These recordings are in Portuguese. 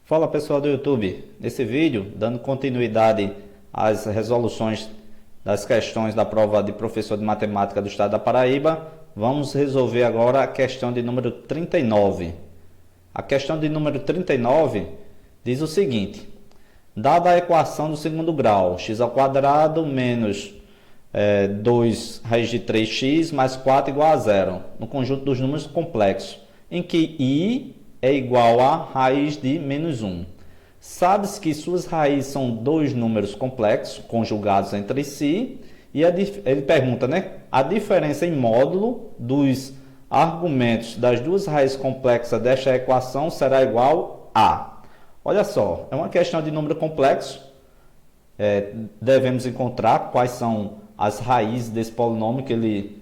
Fala pessoal do YouTube, nesse vídeo, dando continuidade às resoluções das questões da prova de professor de matemática do estado da Paraíba, vamos resolver agora a questão de número 39. A questão de número 39 diz o seguinte: dada a equação do segundo grau, x ao quadrado menos 2 raiz de 3x mais 4 igual a zero, no conjunto dos números complexos, em que i é igual a raiz de menos 1. Sabe-se que suas raízes são dois números complexos, conjugados entre si, e ele pergunta, né? A diferença em módulo dos argumentos das duas raízes complexas desta equação será igual a... Olha só, é uma questão de número complexo. Devemos encontrar quais são as raízes desse polinômio que ele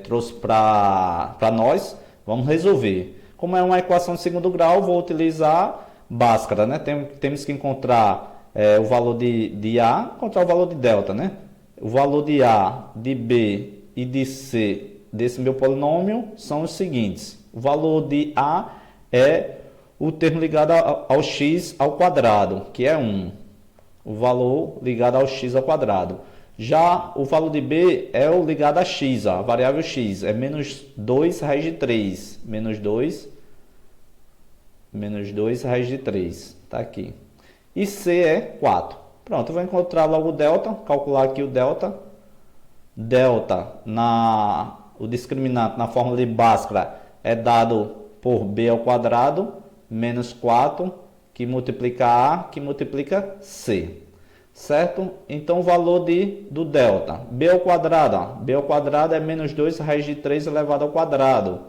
trouxe para nós. Vamos resolver. Como é uma equação de segundo grau, vou utilizar Bhaskara, né? Temos que encontrar o valor de A, encontrar o valor de delta, né? O valor de A, de B e de C desse meu polinômio são os seguintes. O valor de A é o termo ligado ao x ao quadrado, que é 1. O valor ligado ao x ao quadrado. Já o valor de B é o ligado a x, a variável x, é menos 2 raiz de 3. Menos 2 raiz de 3. Está aqui. E C é 4. Pronto, eu vou encontrar logo o delta, calcular aqui o delta. Delta, o discriminante na fórmula de Bhaskara é dado por B ao quadrado, menos 4, que multiplica A, que multiplica C. Certo? Então, o valor do delta. B ao quadrado. Ó. B ao quadrado é menos 2 raiz de 3 elevado ao quadrado.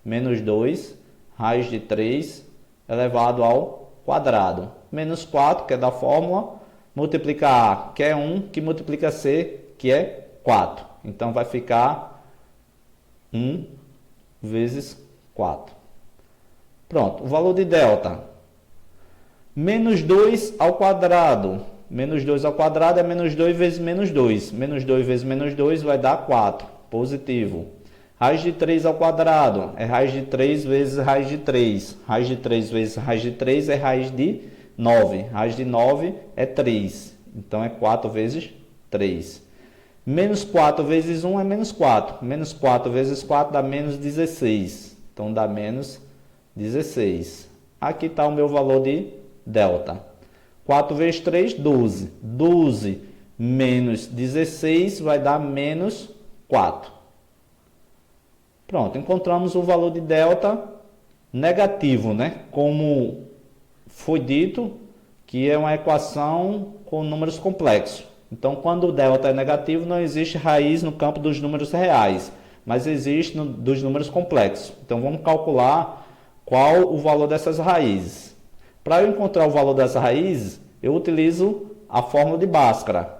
Menos 2 raiz de 3 elevado ao quadrado. Menos 4, que é da fórmula. Multiplica A, que é 1, que multiplica C, que é 4. Então, vai ficar 1 vezes 4. Pronto. O valor de delta. Menos 2 ao quadrado. Menos 2 ao quadrado é menos 2 vezes menos 2. Menos 2 vezes menos 2 vai dar 4. Positivo. Raiz de 3 ao quadrado é raiz de 3 vezes raiz de 3. Raiz de 3 vezes raiz de 3 é raiz de 9. Raiz de 9 é 3. Então, é 4 vezes 3. Menos 4 vezes 1 é menos 4. Menos 4 vezes 4 dá menos 16. Então, dá menos 16. Aqui está o meu valor de delta. 4 vezes 3, 12. 12 menos 16 vai dar menos 4. Pronto, encontramos o valor de delta negativo, né? Como foi dito, que é uma equação com números complexos. Então, quando o delta é negativo, não existe raiz no campo dos números reais, mas existe dos números complexos. Então, vamos calcular qual o valor dessas raízes. Para eu encontrar o valor dessas raízes, eu utilizo a fórmula de Bhaskara,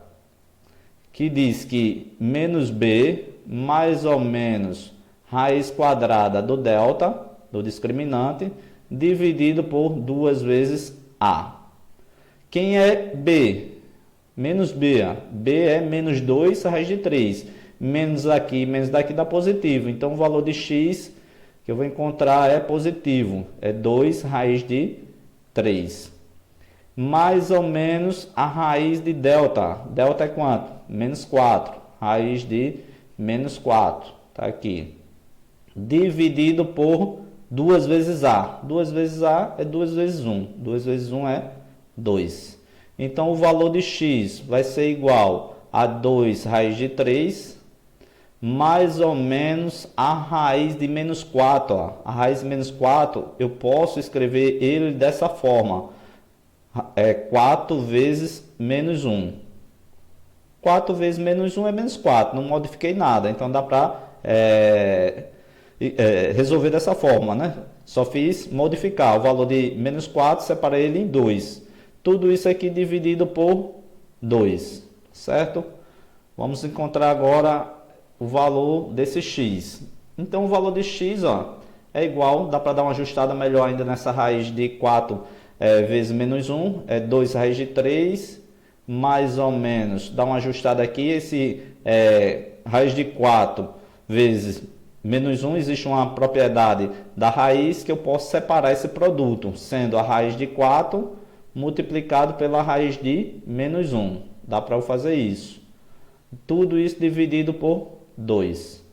que diz que menos B mais ou menos raiz quadrada do delta, do discriminante, dividido por 2 vezes A. Quem é B? Menos B. B é menos 2 raiz de 3. Menos daqui dá positivo. Então, o valor de x que eu vou encontrar é positivo. É 2 raiz de 3. Mais ou menos a raiz de delta. Delta é quanto? Menos 4. Raiz de menos 4. Está aqui. Dividido por 2 vezes A. 2 vezes A é 2 vezes 1. 2 vezes 1 é 2. Então, o valor de x vai ser igual a 2 raiz de 3, mais ou menos a raiz de menos 4. Ó. A raiz de menos 4, eu posso escrever ele dessa forma. 4 vezes menos 1. 4 vezes menos 1 é menos 4. Não modifiquei nada. Então, dá para resolver dessa forma, né? Só fiz modificar. O valor de menos 4, separei ele em 2. Tudo isso aqui dividido por 2. Certo? Vamos encontrar agora o valor desse x. Então, o valor de x é igual, dá para dar uma ajustada melhor ainda nessa raiz de 4 vezes menos 1, é 2 raiz de 3, mais ou menos, dá uma ajustada aqui, esse raiz de 4 vezes menos 1 existe uma propriedade da raiz que eu posso separar esse produto, sendo a raiz de 4 multiplicado pela raiz de menos 1. Dá para eu fazer isso. Tudo isso dividido por 2.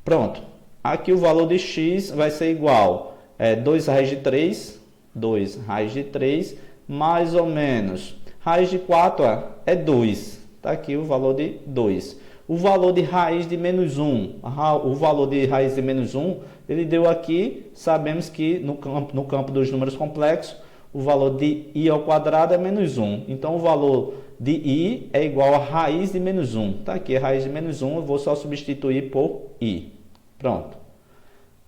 Pronto. Aqui o valor de x vai ser igual a 2 raiz de 3, 2 raiz de 3, mais ou menos. Raiz de 4 é 2. Está aqui o valor de 2. O valor de raiz de menos 1, o valor de raiz de menos 1, ele deu aqui, sabemos que no campo dos números complexos, o valor de i ao quadrado é menos 1. Então, o valor de i é igual a raiz de menos 1. Está aqui a raiz de menos 1, eu vou só substituir por i. Pronto.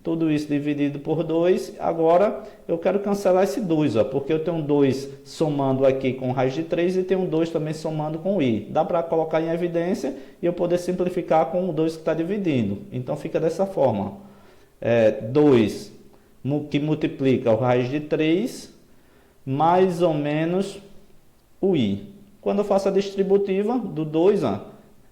Tudo isso dividido por 2. Agora, eu quero cancelar esse 2, porque eu tenho 2 somando aqui com raiz de 3 e tenho 2 também somando com i. Dá para colocar em evidência e eu poder simplificar com o 2 que está dividindo. Então, fica dessa forma. 2 que multiplica o raiz de 3 mais ou menos o i. Quando eu faço a distributiva do 2,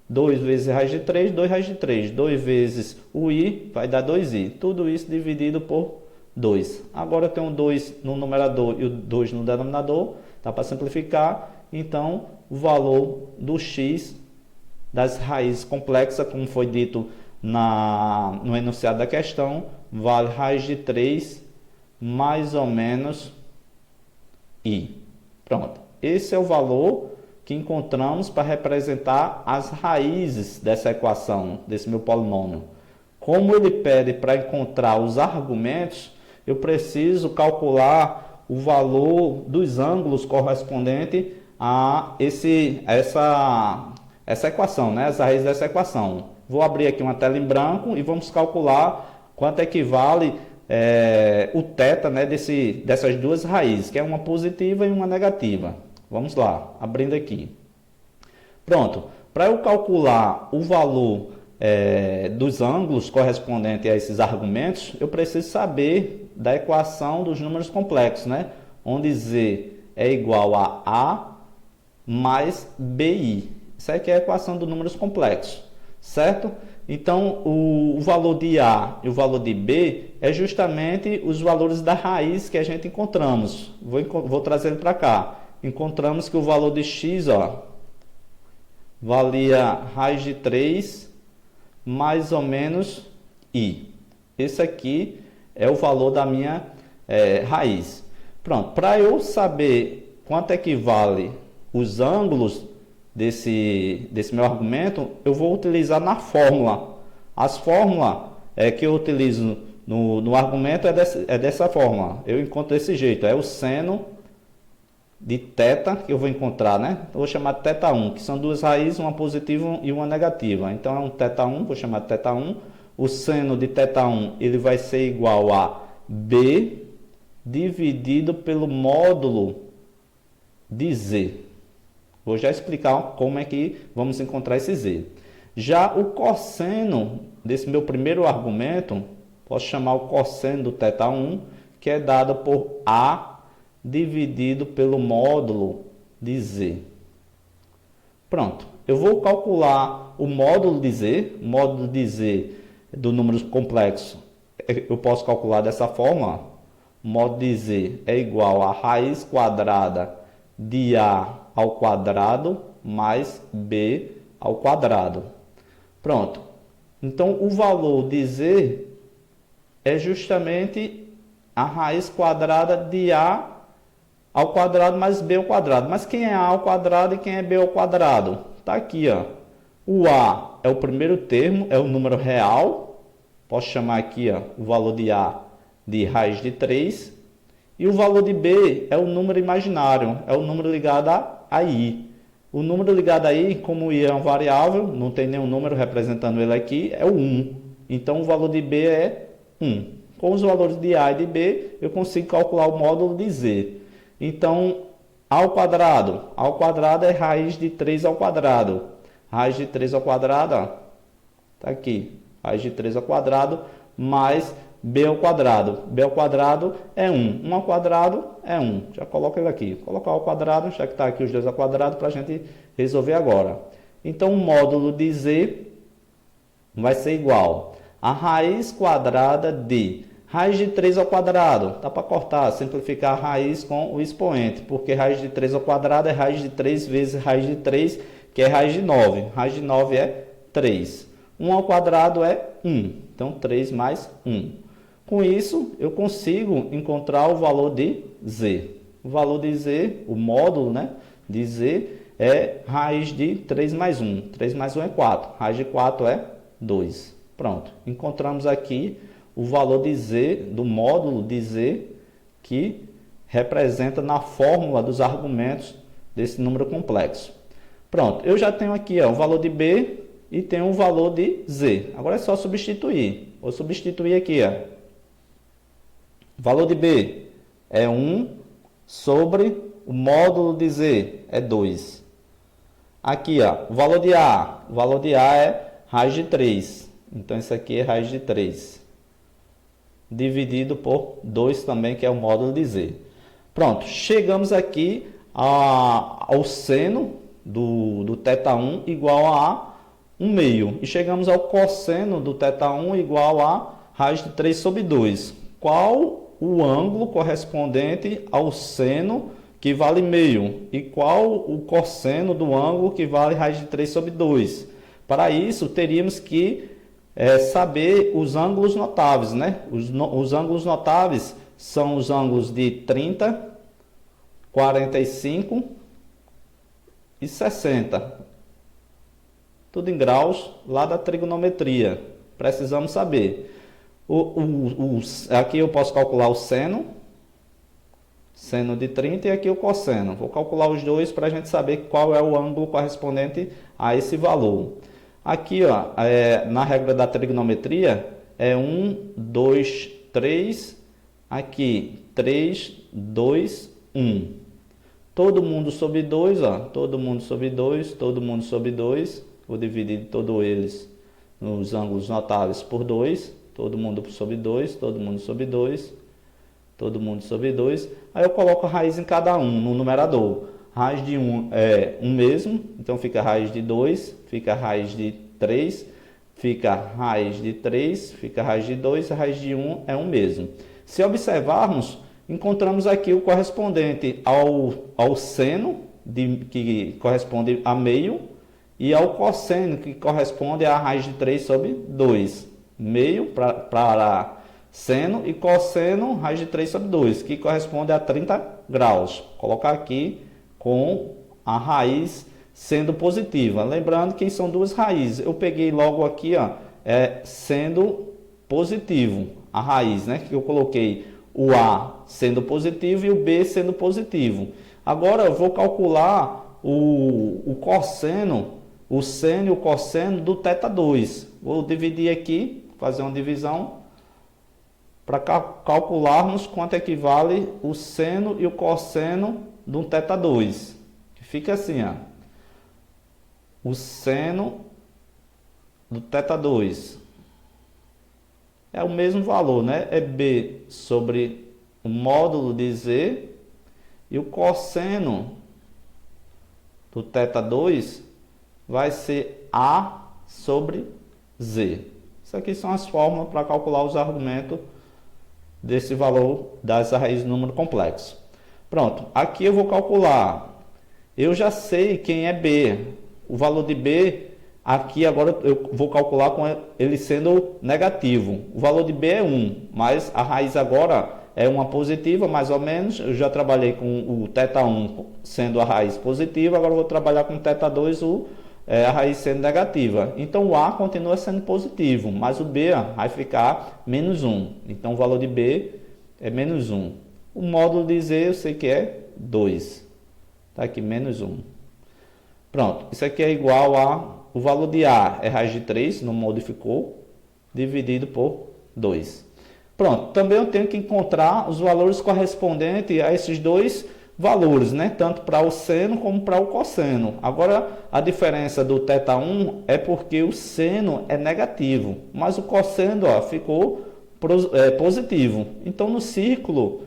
2 vezes raiz de 3, 2 raiz de 3. 2 vezes o i vai dar 2i. Tudo isso dividido por 2. Agora eu tenho 2 no numerador e o 2 no denominador. Dá para simplificar. Então, o valor do x das raízes complexas, como foi dito no enunciado da questão, vale raiz de 3 mais ou menos i. Pronto. Esse é o valor que encontramos para representar as raízes dessa equação, desse meu polinômio. Como ele pede para encontrar os argumentos, eu preciso calcular o valor dos ângulos correspondente a essa equação, né? As raízes dessa equação. Vou abrir aqui uma tela em branco e vamos calcular quanto equivale o θ, né, dessas duas raízes, que é uma positiva e uma negativa. Vamos lá, abrindo aqui. Pronto, para eu calcular o valor dos ângulos correspondente a esses argumentos, eu preciso saber da equação dos números complexos, né? Onde z é igual a A mais BI. Isso aqui é a equação dos números complexos, certo? Então, o valor de A e o valor de B é justamente os valores da raiz que a gente encontramos. Vou trazer ele para cá. Encontramos que o valor de x valia raiz de 3 mais ou menos i. Esse aqui é o valor da minha raiz. Pronto, para eu saber quanto equivale os ângulos desse meu argumento, eu vou utilizar na fórmula. As fórmulas que eu utilizo no argumento é dessa forma. Eu encontro desse jeito, é o seno de θ, que eu vou encontrar, né? Eu vou chamar de θ1, que são duas raízes, uma positiva e uma negativa. Então, é um θ1, vou chamar de θ1. O seno de θ1, ele vai ser igual a B dividido pelo módulo de Z. Vou já explicar como é que vamos encontrar esse Z. Já o cosseno desse meu primeiro argumento, posso chamar o cosseno do θ1, que é dado por A dividido pelo módulo de Z. Pronto. Eu vou calcular o módulo de Z. O módulo de Z do número complexo, eu posso calcular dessa forma. O módulo de Z é igual a raiz quadrada de A ao quadrado mais B ao quadrado. Pronto. Então, o valor de Z é justamente a raiz quadrada de A ao quadrado mais b ao quadrado. Mas quem é a ao quadrado e quem é b ao quadrado? Está aqui, ó. O a é o primeiro termo, é o número real. Posso chamar aqui, ó, o valor de a de raiz de 3. E o valor de b é o número imaginário, é o número ligado a i. O número ligado a i, como i é uma variável, não tem nenhum número representando ele aqui, é o 1. Então, o valor de b é 1. Com os valores de a e de b, eu consigo calcular o módulo de z. Então, ao quadrado é raiz de 3 ao quadrado. Raiz de 3 ao quadrado, está aqui. Raiz de 3 ao quadrado mais b ao quadrado. B ao quadrado é 1. 1 ao quadrado é 1. Já coloca ele aqui. Vou colocar ao quadrado, já que está aqui os dois ao quadrado, para a gente resolver agora. Então, o módulo de z vai ser igual a raiz quadrada de raiz de 3 ao quadrado. Dá para cortar, simplificar a raiz com o expoente, porque raiz de 3 ao quadrado é raiz de 3 vezes raiz de 3, que é raiz de 9. Raiz de 9 é 3. 1 ao quadrado é 1. Então, 3 mais 1. Com isso, eu consigo encontrar o valor de z. O valor de z, o módulo, né, de z, é raiz de 3 mais 1. 3 mais 1 é 4. Raiz de 4 é 2. Pronto. Encontramos aqui o valor de z, do módulo de z, que representa na fórmula dos argumentos desse número complexo. Pronto. Eu já tenho aqui o valor de b e tenho o valor de z. Agora é só substituir. Vou substituir aqui. O valor de b é 1 sobre o módulo de z, é 2. Aqui, o valor de a. O valor de a é raiz de 3. Então, isso aqui é raiz de 3. Dividido por 2 também, que é o módulo de z. Pronto, chegamos aqui ao seno do θ1 igual a 1 meio. E chegamos ao cosseno do θ1 igual a raiz de 3 sobre 2. Qual o ângulo correspondente ao seno que vale meio? E qual o cosseno do ângulo que vale raiz de 3 sobre 2? Para isso, teríamos que saber os ângulos notáveis, né? Os ângulos notáveis são os ângulos de 30, 45 e 60. Tudo em graus lá da trigonometria. Precisamos saber. Aqui eu posso calcular o seno de 30 e aqui o cosseno. Vou calcular os dois para a gente saber qual é o ângulo correspondente a esse valor. Aqui, na regra da trigonometria, é 1, 2, 3, aqui 3, 2, 1. Todo mundo sobre 2, todo mundo sobre 2, todo mundo sobre 2. Vou dividir todos eles nos ângulos notáveis por 2. Todo mundo sobre 2, todo mundo sobre 2, todo mundo sobre 2. Aí eu coloco a raiz em cada um no numerador. Raiz de 1 é 1 mesmo, então fica raiz de 2, fica raiz de 3, fica raiz de 3, fica raiz de 2, a raiz de 1 é 1 mesmo. Se observarmos, encontramos aqui o correspondente ao seno, que corresponde a meio, e ao cosseno, que corresponde a raiz de 3 sobre 2. Meio para seno e cosseno, raiz de 3 sobre 2, que corresponde a 30 graus. Vou colocar aqui com a raiz sendo positiva. Lembrando que são duas raízes. Eu peguei logo aqui, sendo positivo, a raiz, né? Que eu coloquei o A sendo positivo e o B sendo positivo. Agora eu vou calcular o cosseno, o seno e o cosseno do θ2. Vou dividir aqui, fazer uma divisão, para calcularmos quanto equivale o seno e o cosseno do θ2. Fica assim, o seno do θ2 é o mesmo valor, né? É B sobre o módulo de Z, e o cosseno do θ2 vai ser A sobre Z. Isso aqui são as fórmulas para calcular os argumentos desse valor das raízes do número complexo. Pronto, aqui eu vou calcular. Eu já sei quem é B. O valor de B, aqui agora eu vou calcular com ele sendo negativo. O valor de B é 1, mas a raiz agora é uma positiva, mais ou menos. Eu já trabalhei com o θ1 sendo a raiz positiva, agora eu vou trabalhar com o θ2, a raiz sendo negativa. Então o A continua sendo positivo, mas o B vai ficar menos 1. Então o valor de B é menos 1. O módulo de Z eu sei que é 2. Está aqui, menos 1. Pronto, isso aqui é igual a... O valor de A é raiz de 3, não modificou, dividido por 2. Pronto, também eu tenho que encontrar os valores correspondentes a esses dois valores, né? Tanto para o seno como para o cosseno. Agora, a diferença do θ1 é porque o seno é negativo, mas o cosseno ficou positivo. Então, no círculo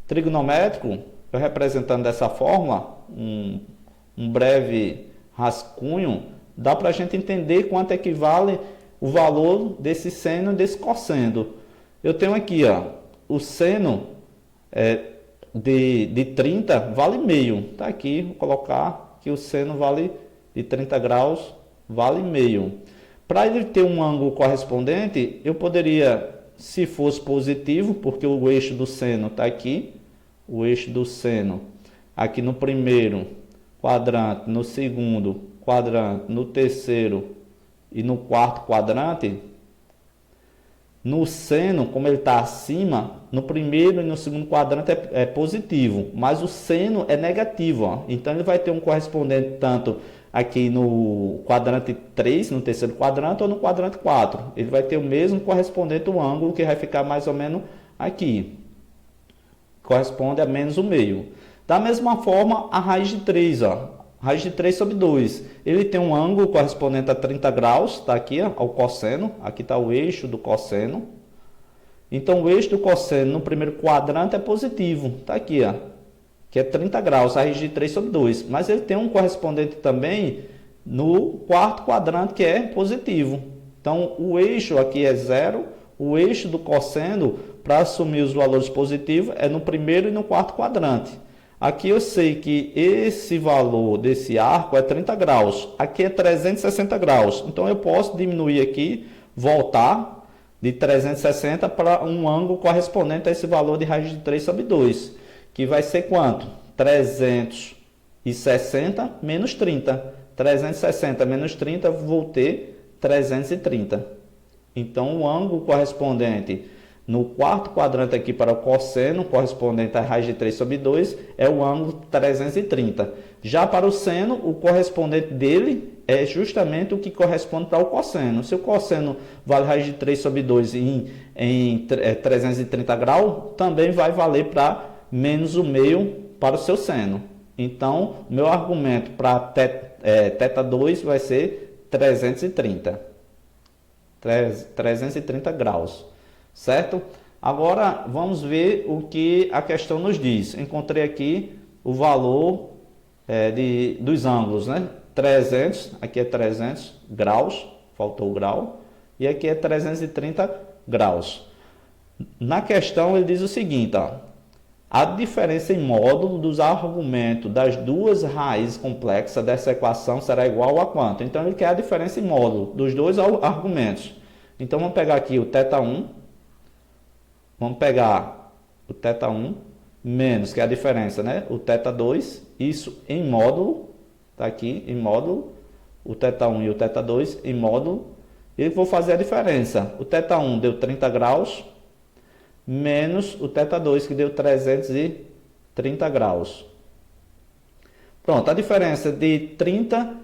trigonométrico, eu representando dessa forma, um breve rascunho, dá para a gente entender quanto equivale o valor desse seno e desse cosseno. Eu tenho aqui, ó, o seno de 30 vale meio. Tá aqui, vou colocar que o seno vale de 30 graus, vale meio. Para ele ter um ângulo correspondente, eu poderia, se fosse positivo, porque o eixo do seno está aqui, o eixo do seno aqui no primeiro quadrante, no segundo quadrante, no terceiro e no quarto quadrante, no seno, como ele está acima, no primeiro e no segundo quadrante é positivo, mas o seno é negativo, ó. Então ele vai ter um correspondente tanto aqui no quadrante 3, no terceiro quadrante, ou no quadrante 4. Ele vai ter o mesmo correspondente o ângulo, que vai ficar mais ou menos aqui. Corresponde a menos o meio. Da mesma forma, a raiz de 3, ó. Raiz de 3 sobre 2. Ele tem um ângulo correspondente a 30 graus, está aqui, ó, ao cosseno. Aqui está o eixo do cosseno. Então, o eixo do cosseno no primeiro quadrante é positivo. Está aqui, ó, que é 30 graus, a raiz de 3 sobre 2. Mas ele tem um correspondente também no quarto quadrante, que é positivo. Então, o eixo aqui é 0. O eixo do cosseno, para assumir os valores positivos, é no primeiro e no quarto quadrante. Aqui eu sei que esse valor desse arco é 30 graus. Aqui é 360 graus. Então, eu posso diminuir aqui, voltar de 360 para um ângulo correspondente a esse valor de raiz de 3 sobre 2. Que vai ser quanto? 360 menos 30. 360 menos 30, vou ter 330. Então, o ângulo correspondente no quarto quadrante aqui para o cosseno, correspondente à raiz de 3 sobre 2, é o ângulo 330. Já para o seno, o correspondente dele é justamente o que corresponde para o cosseno. Se o cosseno vale raiz de 3 sobre 2 em 330 graus, também vai valer para menos o meio para o seu seno. Então, meu argumento para θ 2 vai ser 330. 330 graus. Certo? Agora, vamos ver o que a questão nos diz. Encontrei aqui o valor dos ângulos, né? 300, aqui é 300 graus, faltou o grau, e aqui é 330 graus. Na questão, ele diz o seguinte, ó, a diferença em módulo dos argumentos das duas raízes complexas dessa equação será igual a quanto? Então, ele quer a diferença em módulo dos dois argumentos. Então, vamos pegar aqui o θ1, vamos pegar o θ1 menos, que é a diferença, né? O θ2, isso em módulo, está aqui em módulo, o θ1 e o θ2 em módulo, e vou fazer a diferença. O θ1 deu 30 graus, menos o θ2, que deu 330 graus. Pronto, a diferença de 30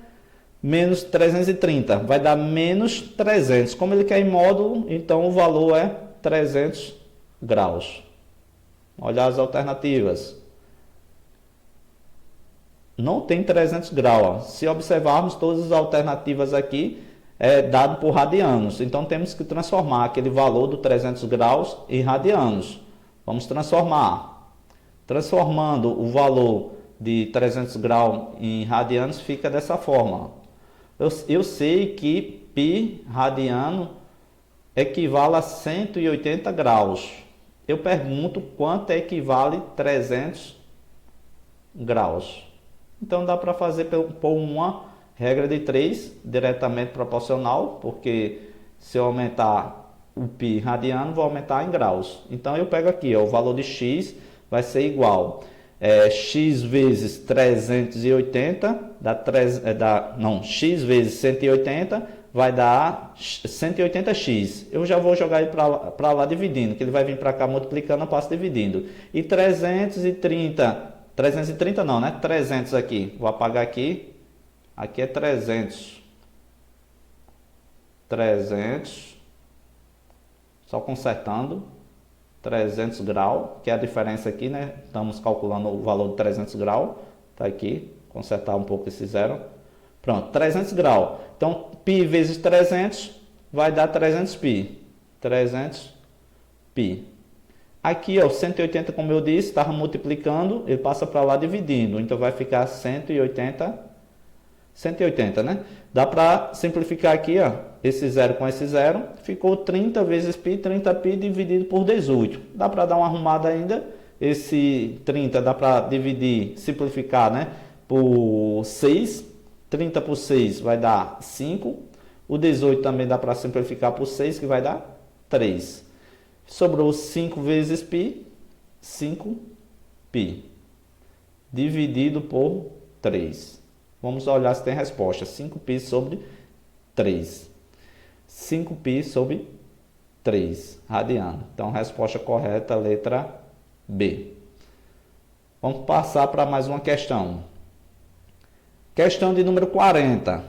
menos 330 vai dar menos 300. Como ele quer em módulo, então o valor é 300 graus. Olha as alternativas. Não tem 300 graus. Ó. Se observarmos todas as alternativas aqui, é dado por radianos. Então, temos que transformar aquele valor do 300 graus em radianos. Vamos transformar. Transformando o valor de 300 graus em radianos, fica dessa forma. Eu sei que π radiano equivale a 180 graus. Eu pergunto quanto equivale 300 graus. Então, dá para fazer por uma regra de 3, diretamente proporcional, porque se eu aumentar o π radiano, vou aumentar em graus. Então, eu pego aqui, ó, o valor de x vai ser igual x vezes 380, x vezes 180 vai dar 180x. Eu já vou jogar ele para lá dividindo, que ele vai vir para cá multiplicando, eu passo dividindo. E 330 não, né? 300 aqui, vou apagar aqui. Aqui é 300. 300. Só consertando. 300 graus, que é a diferença aqui, né? Estamos calculando o valor de 300 graus. Tá aqui. Consertar um pouco esse zero. Pronto, 300 graus. Então, π vezes 300 vai dar 300π. 300π. Aqui, ó, 180, como eu disse, estava multiplicando, ele passa para lá dividindo. Então, vai ficar 180 180, né? Dá para simplificar aqui, ó, esse zero com esse zero, ficou 30 vezes π, 30π dividido por 18. Dá para dar uma arrumada ainda, esse 30 dá para dividir, simplificar, né, por 6, 30 por 6 vai dar 5, o 18 também dá para simplificar por 6, que vai dar 3. Sobrou 5 vezes π, 5π, dividido por 3. Vamos olhar se tem resposta. 5π sobre 3. 5π sobre 3 radiano. Então, resposta correta, letra B. Vamos passar para mais uma questão. Questão de número 40.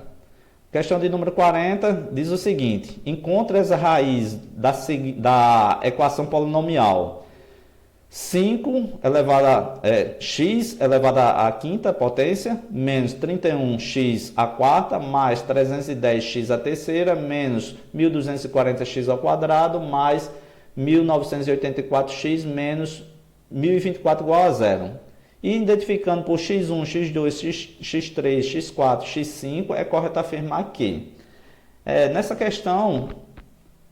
Questão de número 40 diz o seguinte: encontre as raízes da equação polinomial 5 elevado x elevado à quinta potência, menos 31x à quarta, mais 310x à terceira, menos 1240x ao quadrado, mais 1984x, menos 1024 igual a zero. E identificando por x1, x2, x3, x4, x5, é correto afirmar que, nessa questão,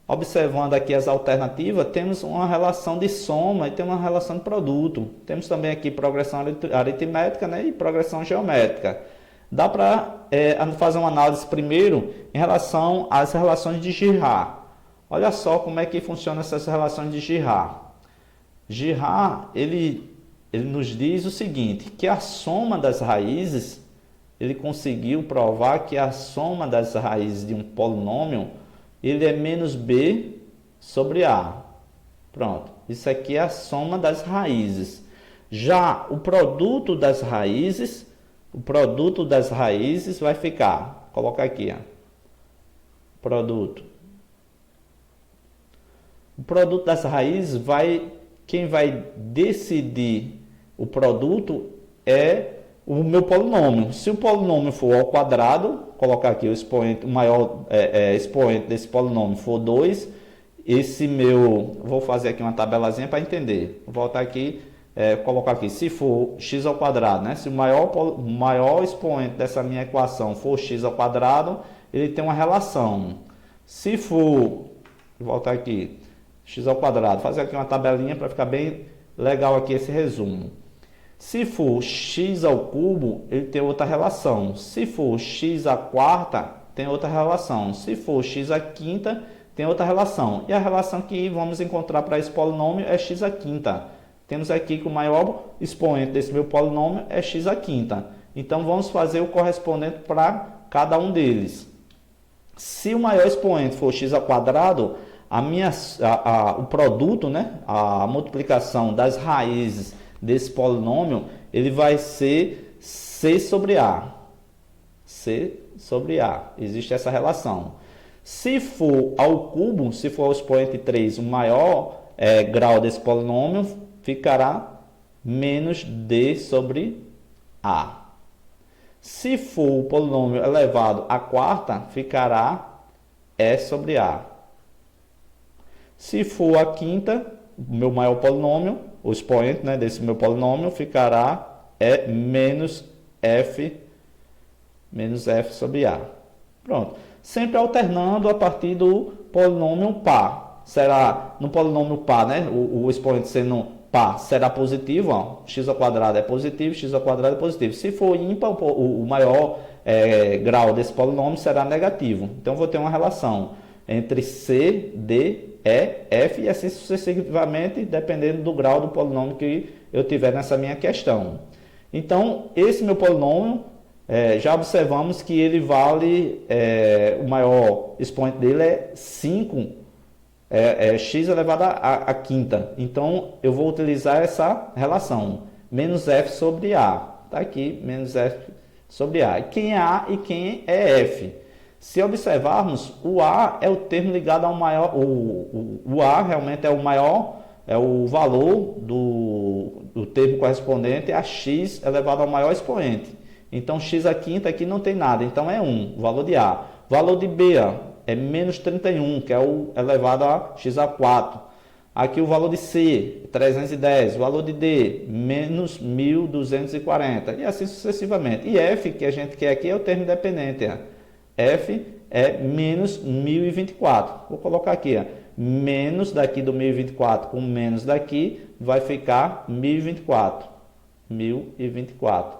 observando aqui as alternativas, temos uma relação de soma e tem uma relação de produto. Temos também aqui progressão aritmética, né, e progressão geométrica. Dá para fazer uma análise primeiro em relação às relações de Girard. Olha só como é que funcionam essas relações de Girard. Girard, ele nos diz o seguinte, que a soma das raízes, ele conseguiu provar que a soma das raízes de um polinômio, ele é menos b sobre a. Pronto, isso aqui é a soma das raízes. Já o produto das raízes vai ficar, colocar aqui, ó, produto. O produto das raízes quem vai decidir o produto é o meu polinômio. Se o polinômio for ao quadrado, colocar aqui o maior expoente desse polinômio for 2, vou fazer aqui uma tabelazinha para entender. Vou voltar aqui, colocar aqui, se for x ao quadrado, né? Se o maior expoente dessa minha equação for x ao quadrado, ele tem uma relação. Se for, vou voltar aqui, x ao quadrado, fazer aqui uma tabelinha para ficar bem legal aqui esse resumo. Se for x ao cubo, ele tem outra relação. Se for x à quarta, tem outra relação. Se for x à quinta, tem outra relação. E a relação que vamos encontrar para esse polinômio é x à quinta. Temos aqui que o maior expoente desse meu polinômio é x à quinta. Então, vamos fazer o correspondente para cada um deles. Se o maior expoente for x ao quadrado, o produto, né, a multiplicação das raízes desse polinômio, ele vai ser C sobre A. C sobre A. Existe essa relação. Se for ao cubo, se for ao expoente 3, o maior grau desse polinômio ficará menos D sobre A. Se for o polinômio elevado à quarta, ficará E sobre A. Se for a quinta, o meu maior polinômio, o expoente, né, desse meu polinômio ficará menos f sobre a. Pronto. Sempre alternando a partir do polinômio par. Será no polinômio par, né, o expoente sendo par, será positivo, ó, x ao quadrado é positivo, x ao quadrado é positivo. Se for ímpar, o maior grau desse polinômio será negativo. Então, vou ter uma relação entre C, D, E, F e assim sucessivamente, dependendo do grau do polinômio que eu tiver nessa minha questão. Então, esse meu polinômio, já observamos que ele vale, o maior expoente dele é 5, x elevado à quinta. Então, eu vou utilizar essa relação, menos f sobre a. Está aqui, menos f sobre a. Quem é a e quem é f? Se observarmos, o A é o termo ligado ao maior, o A realmente é o maior, é o valor do termo correspondente a x elevado ao maior expoente. Então, x à quinta aqui não tem nada, então é 1, o valor de A. O valor de B é menos 31, que é o elevado a x a 4. Aqui o valor de C, 310. O valor de D, menos 1.240. E assim sucessivamente. E F, que a gente quer aqui, é o termo dependente. Ó. F é menos 1024. Vou colocar aqui, ó. Menos daqui do 1024 com menos daqui, vai ficar 1024. 1024.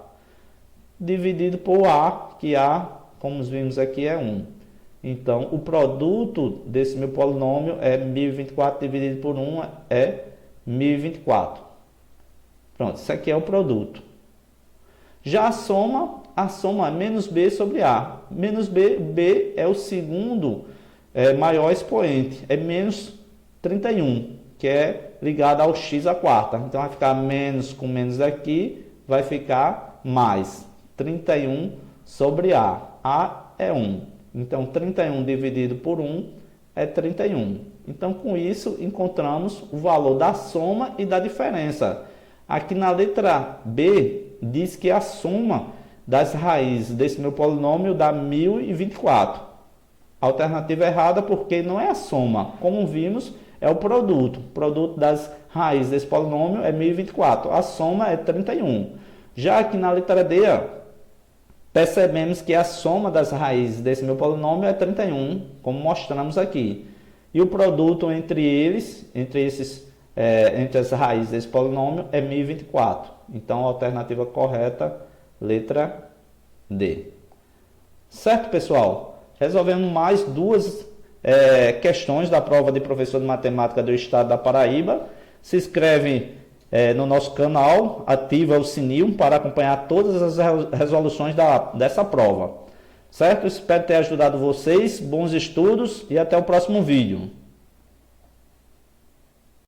Dividido por A, que A, como vimos aqui, é 1. Então, o produto desse meu polinômio é 1024 dividido por 1 é 1024. Pronto, isso aqui é o produto. Já a soma é menos B sobre A. Menos B, B é o segundo maior expoente, é menos 31, que é ligado ao x à quarta. Então, vai ficar menos com menos aqui, vai ficar mais 31 sobre A. A é 1. Então, 31 dividido por 1 é 31. Então, com isso, encontramos o valor da soma e da diferença. Aqui na letra B, diz que a soma das raízes desse meu polinômio dá 1024. Alternativa errada, porque não é a soma. Como vimos, é o produto. O produto das raízes desse polinômio é 1024. A soma é 31. Já aqui na letra D, percebemos que a soma das raízes desse meu polinômio é 31, como mostramos aqui. E o produto entre eles, entre as raízes desse polinômio, é 1024. Então, a alternativa correta, letra D. Certo, pessoal? Resolvemos mais duas questões da prova de professor de matemática do estado da Paraíba. Se inscreve no nosso canal, ativa o sininho para acompanhar todas as resoluções dessa prova. Certo? Espero ter ajudado vocês. Bons estudos e até o próximo vídeo.